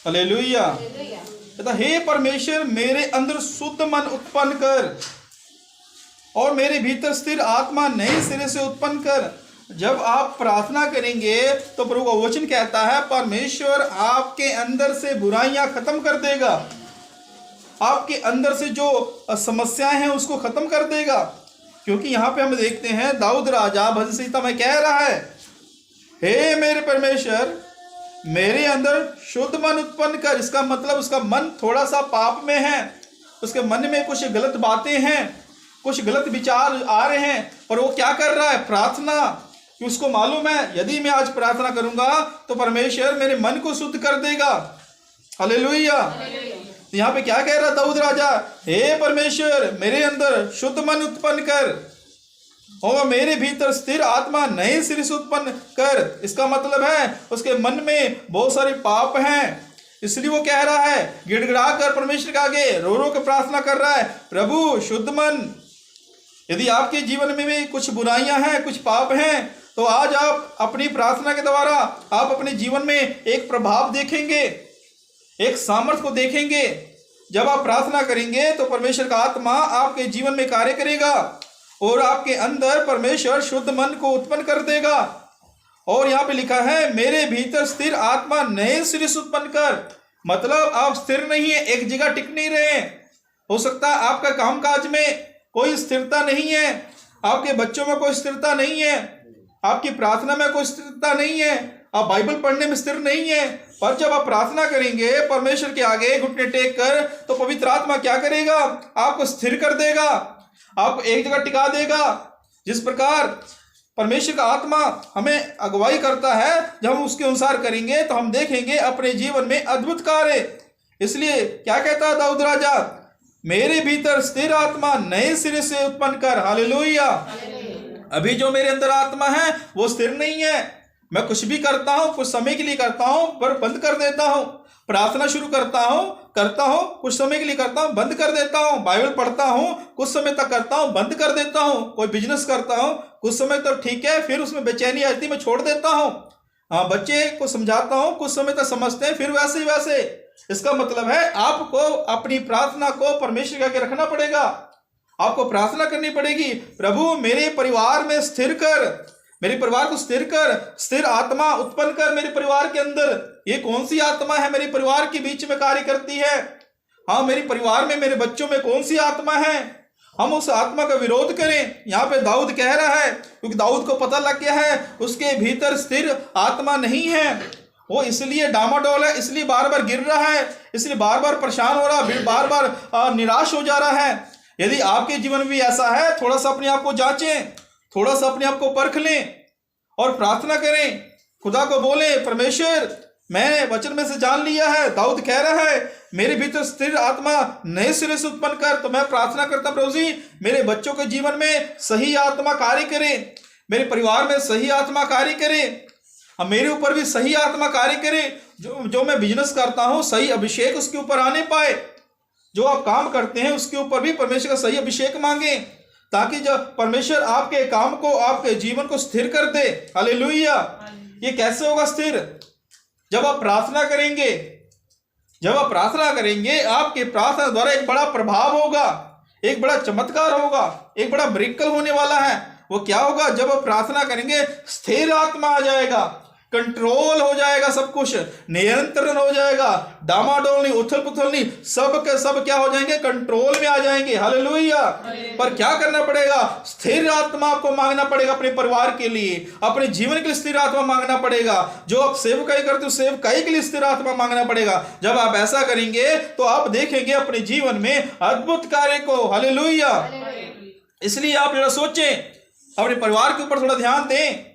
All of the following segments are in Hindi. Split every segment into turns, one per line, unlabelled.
हालेलुया। कहता हे परमेश्वर मेरे अंदर शुद्ध मन उत्पन्न कर और मेरे भीतर स्थिर आत्मा नए सिरे से उत्पन्न कर। जब आप प्रार्थना करेंगे तो प्रभु का वचन कहता है परमेश्वर आपके अंदर से बुराइयां खत्म कर देगा, आपके अंदर से जो समस्याएं हैं उसको खत्म कर देगा। क्योंकि यहाँ पे हम देखते हैं दाऊद राजा भजन संहिता में कह रहा है, हे मेरे परमेश्वर मेरे अंदर शुद्ध मन उत्पन्न कर। इसका मतलब उसका मन थोड़ा सा पाप में है, उसके मन में कुछ गलत बातें हैं, कुछ गलत विचार आ रहे हैं, और वो क्या कर रहा है? प्रार्थना। कि उसको मालूम है यदि मैं आज प्रार्थना करूंगा तो परमेश्वर मेरे मन को शुद्ध कर देगा। हालेलुया। तो यहाँ पे क्या कह रहा दाऊद राजा? हे परमेश्वर मेरे अंदर शुद्ध मन उत्पन्न कर और मेरे भीतर स्थिर आत्मा नए सिरे से उत्पन्न कर। इसका मतलब है उसके मन में बहुत सारे पाप हैं, इसलिए वो कह रहा है, गिड़गिड़ा कर परमेश्वर के आगे रो रो कर प्रार्थना कर रहा है, प्रभु शुद्ध मन। यदि आपके जीवन में भी कुछ बुराइयां हैं, कुछ पाप हैं, तो आज आप अपनी प्रार्थना के द्वारा आप अपने जीवन में एक प्रभाव देखेंगे, एक सामर्थ्य को देखेंगे। जब आप प्रार्थना करेंगे तो परमेश्वर का आत्मा आपके जीवन में कार्य करेगा और आपके अंदर परमेश्वर शुद्ध मन को उत्पन्न कर देगा। और यहाँ पे लिखा है मेरे भीतर स्थिर आत्मा नए सिरे से उत्पन्न कर। मतलब आप स्थिर नहीं है, एक जगह टिक नहीं रहे। हो सकता है आपका कामकाज में कोई स्थिरता नहीं है, आपके बच्चों में कोई स्थिरता नहीं है, आपकी प्रार्थना में कोई स्थिरता नहीं है, आप बाइबल पढ़ने में स्थिर नहीं है। पर जब आप प्रार्थना करेंगे परमेश्वर के आगे घुटने टेक कर, तो पवित्र आत्मा क्या करेगा? आपको स्थिर कर देगा, आपको एक जगह टिका देगा। जिस प्रकार परमेश्वर का आत्मा हमें अगुवाई करता है, जब हम उसके अनुसार करेंगे तो हम देखेंगे अपने जीवन में अद्भुत कार्य। इसलिए क्या कहता है दाऊद राजा? मेरे भीतर स्थिर आत्मा नए सिरे से उत्पन्न कर। हालेलुया। अभी जो मेरे अंदर आत्मा है वो स्थिर नहीं है। मैं कुछ भी करता हूं, कुछ समय के लिए करता हूं, पर बंद कर देता हूं। प्रार्थना शुरू करता हूं, कुछ समय के लिए करता हूं, बंद कर देता हूं। बाइबल पढ़ता हूं, कुछ समय तक करता हूं, बंद कर देता हूं। कोई बिजनेस करता हूं, कुछ समय तक ठीक है, फिर उसमें बेचैनी आती, मैं छोड़ देता हूं। हाँ, बच्चे को समझाता हूं, कुछ समय तक समझते हैं, फिर वैसे ही वैसे। इसका मतलब है आपको अपनी प्रार्थना को परमेश्वर के आगे रखना पड़ेगा। आपको प्रार्थना करनी पड़ेगी, प्रभु मेरे परिवार में स्थिर कर, मेरे परिवार को स्थिर कर, स्थिर आत्मा उत्पन्न कर मेरे परिवार के अंदर। ये कौन सी आत्मा है मेरे परिवार के बीच में कार्य करती है? हाँ, मेरे परिवार में, मेरे बच्चों में कौन सी आत्मा है? हम उस आत्मा का विरोध करें। यहाँ पे दाऊद कह रहा है, क्योंकि दाऊद को पता लग गया है उसके भीतर स्थिर आत्मा नहीं है। वो इसलिए डामाडोल है, इसलिए बार बार गिर रहा है, इसलिए बार बार परेशान हो रहा है, बार बार निराश हो जा रहा है। यदि आपके जीवन में भी ऐसा है, थोड़ा सा अपने आप को जांचें, थोड़ा सा अपने आप को परख लें और प्रार्थना करें। खुदा को बोले, परमेश्वर मैं वचन में से जान लिया है, दाऊद कह रहा है मेरे भीतर स्थिर आत्मा नए सिरे से उत्पन्न कर। तो मैं प्रार्थना करता प्रभु जी मेरे बच्चों के जीवन में सही आत्मा कार्य करे, मेरे परिवार में सही आत्मा कार्य करे, मेरे ऊपर भी सही आत्मा कार्य करे। जो मैं बिजनेस करता हूँ सही अभिषेक उसके ऊपर आने पाए। जो आप काम करते हैं उसके ऊपर भी परमेश्वर का सही अभिषेक मांगे, ताकि जब परमेश्वर आपके काम को, आपके जीवन को स्थिर कर दे। हालेलुया। ये कैसे होगा स्थिर? जब आप प्रार्थना करेंगे, जब आप प्रार्थना करेंगे आपके प्रार्थना द्वारा एक बड़ा प्रभाव होगा, एक बड़ा चमत्कार होगा, एक बड़ा मिरेकल होने वाला है। वो क्या होगा? जब आप प्रार्थना करेंगे स्थिर आत्मा आ जाएगा, कंट्रोल हो जाएगा, सब कुछ नियंत्रण हो जाएगा, डामाडोल नहीं, उथल पुथल नहीं, सब के सब क्या हो जाएंगे? कंट्रोल में आ जाएंगे। हालेलुया। पर क्या करना पड़ेगा? स्थिर आत्मा आपको मांगना पड़ेगा अपने परिवार के लिए, अपने जीवन के लिए स्थिर आत्मा मांगना पड़ेगा। जो आप सेवकाई करते हो सेवकाई के लिए स्थिर आत्मा मांगना पड़ेगा। जब आप ऐसा करेंगे तो आप देखेंगे अपने जीवन में अद्भुत कार्य को। हालेलुया। इसलिए आप जरा सोचें, अपने परिवार के ऊपर थोड़ा ध्यान दें।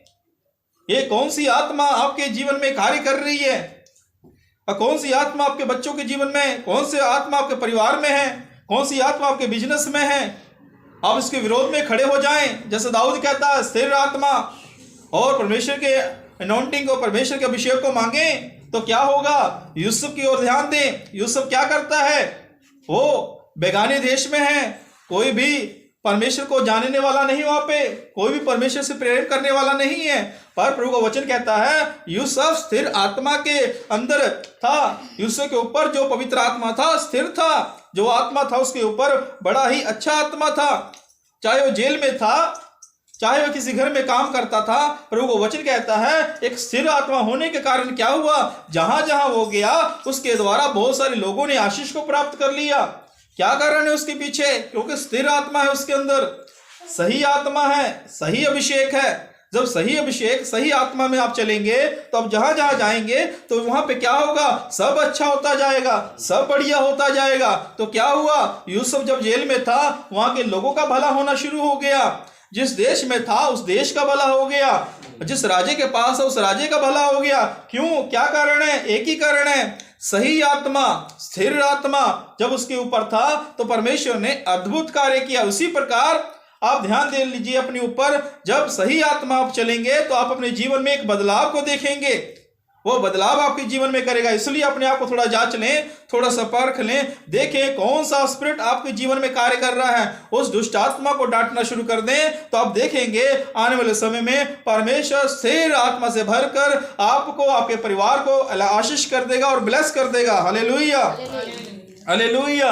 ये कौन सी आत्मा आपके जीवन में कार्य कर रही है? और कौन सी आत्मा आपके बच्चों के जीवन में, कौन सी आत्मा आपके परिवार में है, कौन सी आत्मा आपके बिजनेस में है? आप इसके विरोध में खड़े हो जाएं। जैसे दाऊद कहता है स्थिर आत्मा, और परमेश्वर के अनॉइंटिंग को, परमेश्वर के अभिषेक को मांगें, तो क्या होगा? यूसुफ की ओर ध्यान दें। यूसुफ क्या करता है? वो बेगाने देश में है, कोई भी परमेश्वर को जानने वाला नहीं, वहां पे कोई भी परमेश्वर से प्रेम करने वाला नहीं है। पर प्रभु का वचन कहता है यूसुफ स्थिर आत्मा के अंदर था। यूसुफ के ऊपर जो पवित्र आत्मा था स्थिर था, जो आत्मा था उसके ऊपर बड़ा ही अच्छा आत्मा था। चाहे वो जेल में था, चाहे वो किसी घर में काम करता था, प्रभु का वचन कहता है एक स्थिर आत्मा होने के कारण क्या हुआ, जहां जहां वो गया उसके द्वारा बहुत सारे लोगों ने आशीष को प्राप्त कर लिया। क्या कारण है उसके पीछे? क्योंकि स्थिर आत्मा है उसके अंदर, सही आत्मा है, सही अभिषेक है। जब सही अभिषेक, सही आत्मा में आप चलेंगे तो अब जहां जहां जाएंगे तो वहां पे क्या होगा, सब अच्छा होता जाएगा, सब बढ़िया होता जाएगा। तो क्या हुआ, यूसुफ जब जेल में था वहां के लोगों का भला होना शुरू हो गया। जिस देश में था उस देश का भला हो गया, जिस राजे के पास है उस राजे का भला हो गया। क्यों? क्या कारण है? एक ही कारण है, सही आत्मा, स्थिर आत्मा जब उसके ऊपर था तो परमेश्वर ने अद्भुत कार्य किया। उसी प्रकार आप ध्यान दे लीजिए अपने ऊपर, जब सही आत्मा आप चलेंगे तो आप अपने जीवन में एक बदलाव को देखेंगे, वो बदलाव आपके जीवन में करेगा। इसलिए अपने आप को थोड़ा जांच लें, थोड़ा सा परख लें, देखें कौन सा स्पिरिट आपके जीवन में कार्य कर रहा है। उस दुष्ट आत्मा को डांटना शुरू कर दें तो आप देखेंगे आने वाले समय में परमेश्वर स्थिर आत्मा से भरकर आपको, आपके परिवार को आशीष कर देगा और ब्लेस कर देगा। Hallelujah, hallelujah.